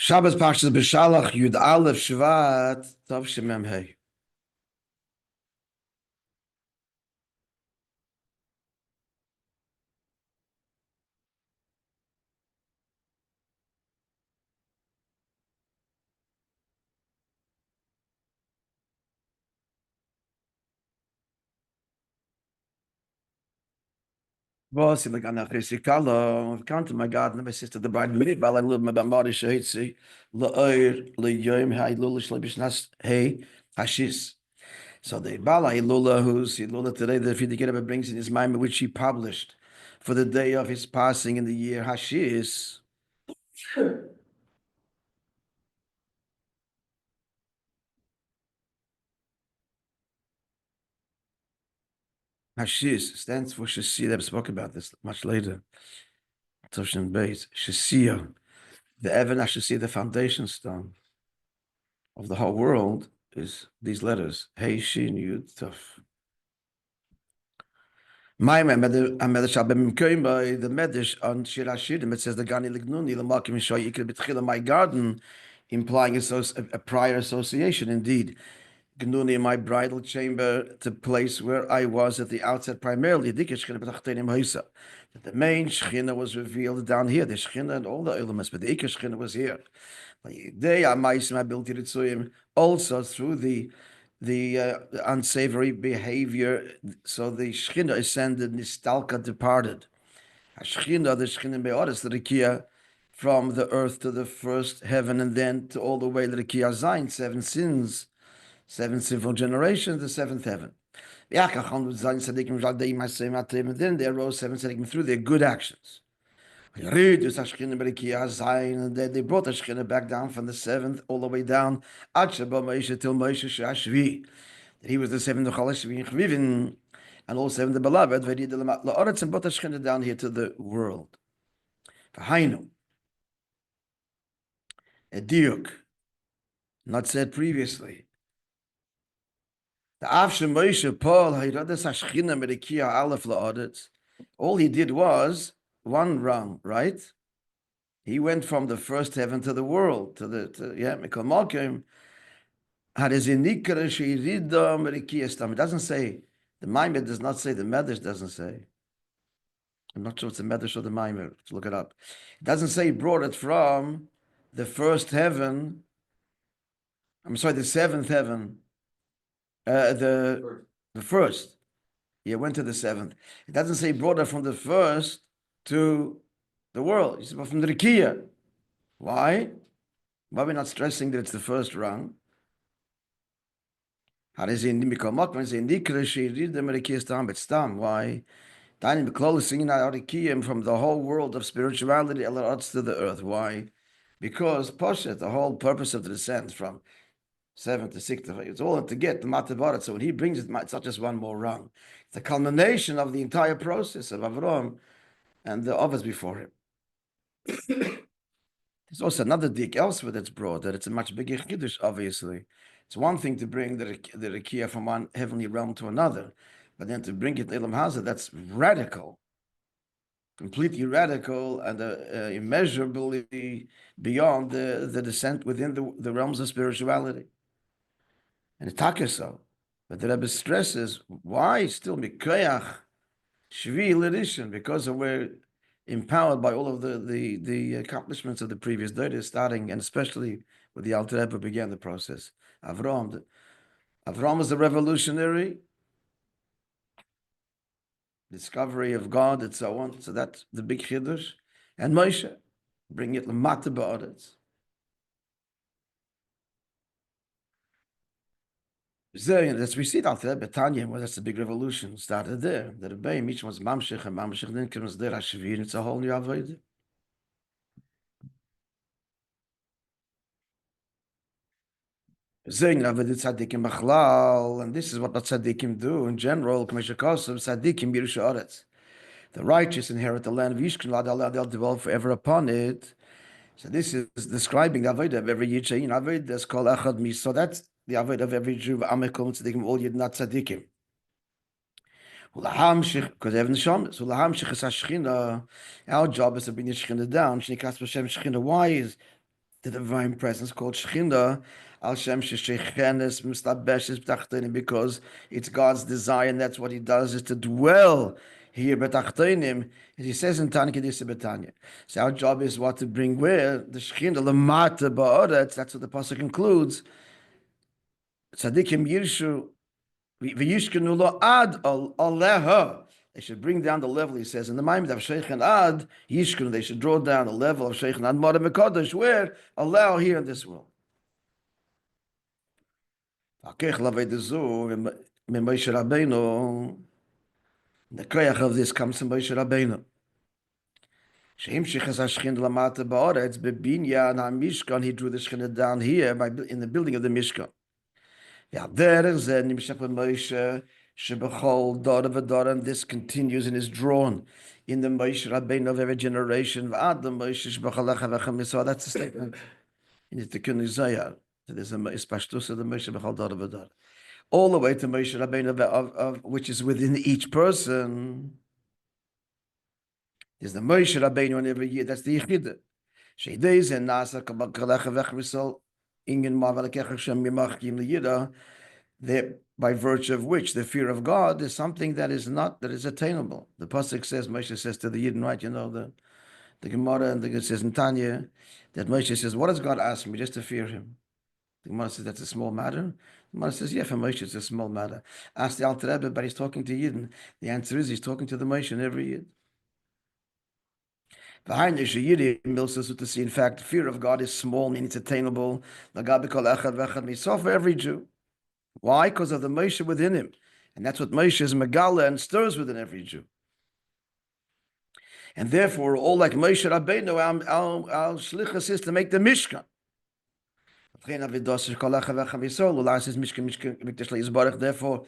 Shabbos Parshas B'Shalach Yud Aleph Shvat Tov Shemem Hey. Was in the Ganach Yisikalo, come to my God, and my sister, the bride, Midbal, and live my Bamari Shahitzi, La'ir, La'yom, Hai Lula, Shlebishnas, Hey, Hashis. So the Bala Lula, who's Lula today, the Fidikeraba brings in his mind, which he published for the day of his passing in the year Hashis. Hashis stands for Shasi. I've spoken about this much later. Toshin Beis, Shasiya. The Evan Ashasi, the foundation stone of the whole world, is these letters. Hey, Shin, Yud, Tov. My Medesh by the Medesh on Shir Hashirim, it says the GANI Lignuni, the Makim Shoy Ikir B'Tchila, my garden, implying a prior association. Indeed, Gnuni, my bridal chamber, the place where I was at the outset primarily. That the main Shechina was revealed down here, the Shechina and all the elements, but the Ikar Shechina was here. They are my ability to also through the unsavory behavior. So the Shechina ascended, Nistalka departed. Shechina, the Shechina Be'oris, the Rikia, from the earth to the first heaven, and then to all the way to the Rikia Zayin, seven sins, seven sinful generations, the seventh heaven. And then there arose seven tzaddikim through their good actions. And then they brought the Shekhinah back down from the seventh all the way down. Till Moishe Shashvi. That he was the seventh of Chalashvi and all seven the beloved. And brought the Shekhinah down here to the world. A diuk, not said previously. The Avshe Moishe Paul Hayradas Hashchina Medikia Aleph La'aretz. All he did was one rung, right? He went from the first heaven to the world, Mikol Malkim. Had his inikra sheirida Medikia Stam. It doesn't say, the Maimed does not say, the Medrash doesn't say. I'm not sure it's the Medrash or the Maimed. Let's look it up. It doesn't say he brought it from the first heaven. I'm sorry, the seventh heaven. The first. He went to the seventh. It doesn't say he brought her from the first to the world. He said from the Rikiya. Why? Why are we not stressing that it's the first rung? How does he read the Rikiya Stam? But Stam, why? Dining Beklol is singing out Rikiyim from the whole world of spirituality to the earth. Why? Because Poshet, the whole purpose of the descent from 7 to 6, it's all to get the Matavarat. So when he brings it, it's not just one more rung. It's the culmination of the entire process of Avram and the others before him. There's also another dik elsewhere that's brought, that it's a much bigger chiddush, obviously. It's one thing to bring the Rikiya from one heavenly realm to another, but then to bring it to Elam Hazah, that's radical. Completely radical and immeasurably beyond the descent within the realms of spirituality. And it's takeso. But the Rebbe stresses, why still Mikoyach Shvi L'Rishon? Because we're empowered by all of the accomplishments of the previous days, starting and especially with the Alter Rebbe began the process. Avram was a revolutionary, discovery of God and so on. So that's the big chiddush. And Moishe, bring it l'mata ba'aretz. As we see it out there, Betanya, well, that's the big revolution, started there. The Rabbi, each was Mamshech, and Mamshech then comes there, Hashvir, it's a whole new Avodah. Saying Avodah Tzadikim Bachlal, and this is what the Tzadikim do in general, K'mesha Kosev, Tzadikim Birusha Oretz. The righteous inherit the land of Yishkin, they'll dwell forever upon it. So this is describing the Avodah of every Yitzayin. Avodah is called Echad Mi. So that's the Avodah of every Jew. Amikol Tzadikim, all Yid not Tzadikim. Because they have Neshamas. Our job is to bring the Shechina down. Shnikas B'Shem Shechina. Why is the divine presence called Shekhinah, Al Shem Sheshechenes Mistabeshes B'Tachtenim, because it's God's desire, and that's what He does, is to dwell here B'Tachtenim, as He says in Tanya Kedisa B'Tanya. So our job is what to bring where the Shekhinah Lamata Ba'oretz. That's what the pasuk includes. Tzadikim Yirshu v'Yishkenu Lo Ad Aleha. They should bring down the level, he says, in the mind of Sheikh and Ad, Yishkun, they should draw down the level of Sheikh and Ad Mara Mekadosh, where allow here in this world. The koyach of this comes from Moishe Rabbeinu. He drew the Shekhinah down here in the building of the Mishkan. And this continues and is drawn in the Moishe Rabbeinu of every generation. That's the statement in the Tikkun Zayar. There's a Pashtus of the Moishe B'chol Dor V'Dor, all the way to Moishe Rabbeinu of which is within each person. There's the Moishe Rabbeinu in every year. That's the Yechidah. Sheidei Zen Nasa Kabal Kalecha V'Chrisol Ingen Mavalekech Hashem Yimach Yim L'Yida. There, by virtue of which the fear of God is something that is attainable. The pasuk says, Moshe says to the Yidden, right? You know the Gemara, and it says in Tanya that Moshe says, "What does God ask me? Just to fear Him." The Gemara says that's a small matter. The Gemara says, "Yeah, for Moshe it's a small matter." Ask the Alter Rebbe, but he's talking to Yidden. The answer is he's talking to the Moshe in every Yid. In fact, the fear of God is small, meaning it's attainable. For every Jew. Why? Because of the Moshe within him. And that's what Moshe is megala and stirs within every Jew. And therefore, all like Moshe Rabbeinu, our shlichus is to make the Mishkan. Therefore,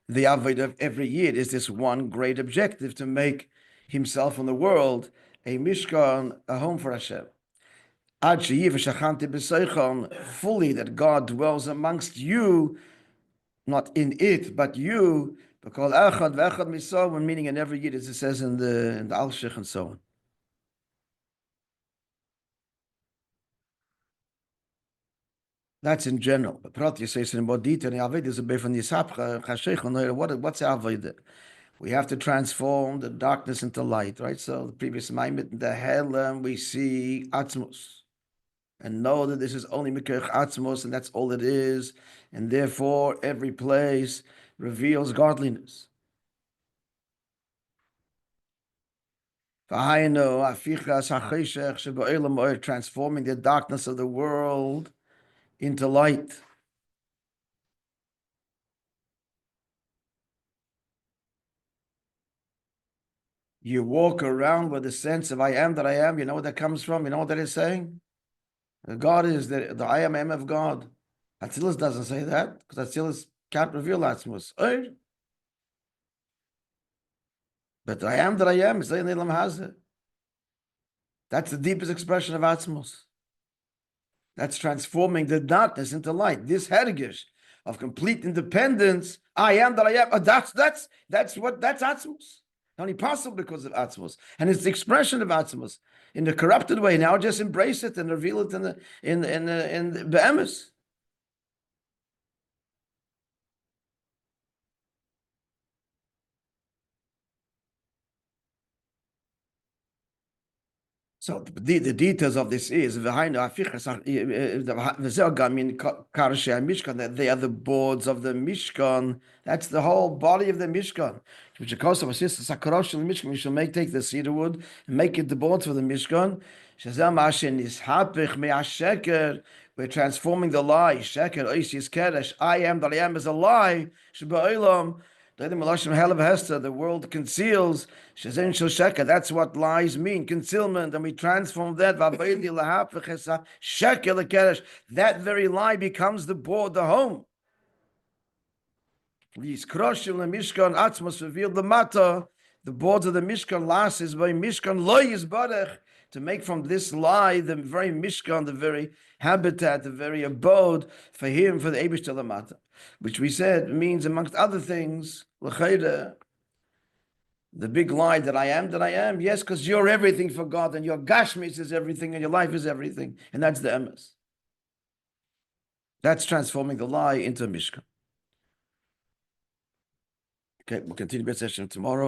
the avoid of every year is this one great objective, to make himself in the world a Mishkan, a home for Hashem. Fully that God dwells amongst you, not in it, but you, because echad v'echad miso, when meaning in every yid, as it says in the Al-Shich and so on. That's in general. But Prat says in more detail, what's Avodah? We have to transform the darkness into light, right? So the previous alignment, the Helem, we see Atzmos. And know that this is only Mikach Atzmos, and that's all it is. And therefore, every place reveals godliness. Transforming the darkness of the world into light. You walk around with the sense of I am that I am. You know where that comes from? You know what that is saying? God is the I am of God. Atzilus doesn't say that, because Atzilus can't reveal Atzmus. But I am that I am is saying Nilam Hazeh. That's the deepest expression of Atzmus. That's transforming the darkness into light. This hergish of complete independence, I am that I am. That's Atzmus. Only possible because of Atzmus, and it's the expression of Atzmus in the corrupted way. Now just embrace it and reveal it in the Be'emes. So the details of this is behind that they are the boards of the Mishkan. That's the whole body of the Mishkan. Which because of a sister Mishkan, we shall take the cedar wood and make it the boards for the Mishkan. We're transforming the lie. I am that I am is a lie. The world conceals. That's what lies mean, concealment, and we transform that. That very lie becomes the board, the home. These kroshim the Mishkan Atzmos revealed the matter. The boards of the Mishkan last is by Mishkan lo yizbarech, to make from this lie the very Mishkan, the very habitat, the very abode for him, for the Eibush Telamata, which we said means, amongst other things, l'chayda, The big lie that I am, yes, because you're everything for God, and your gashmis is everything, and your life is everything, and that's the emes. That's transforming the lie into a mishkan. Okay, we'll continue the session tomorrow.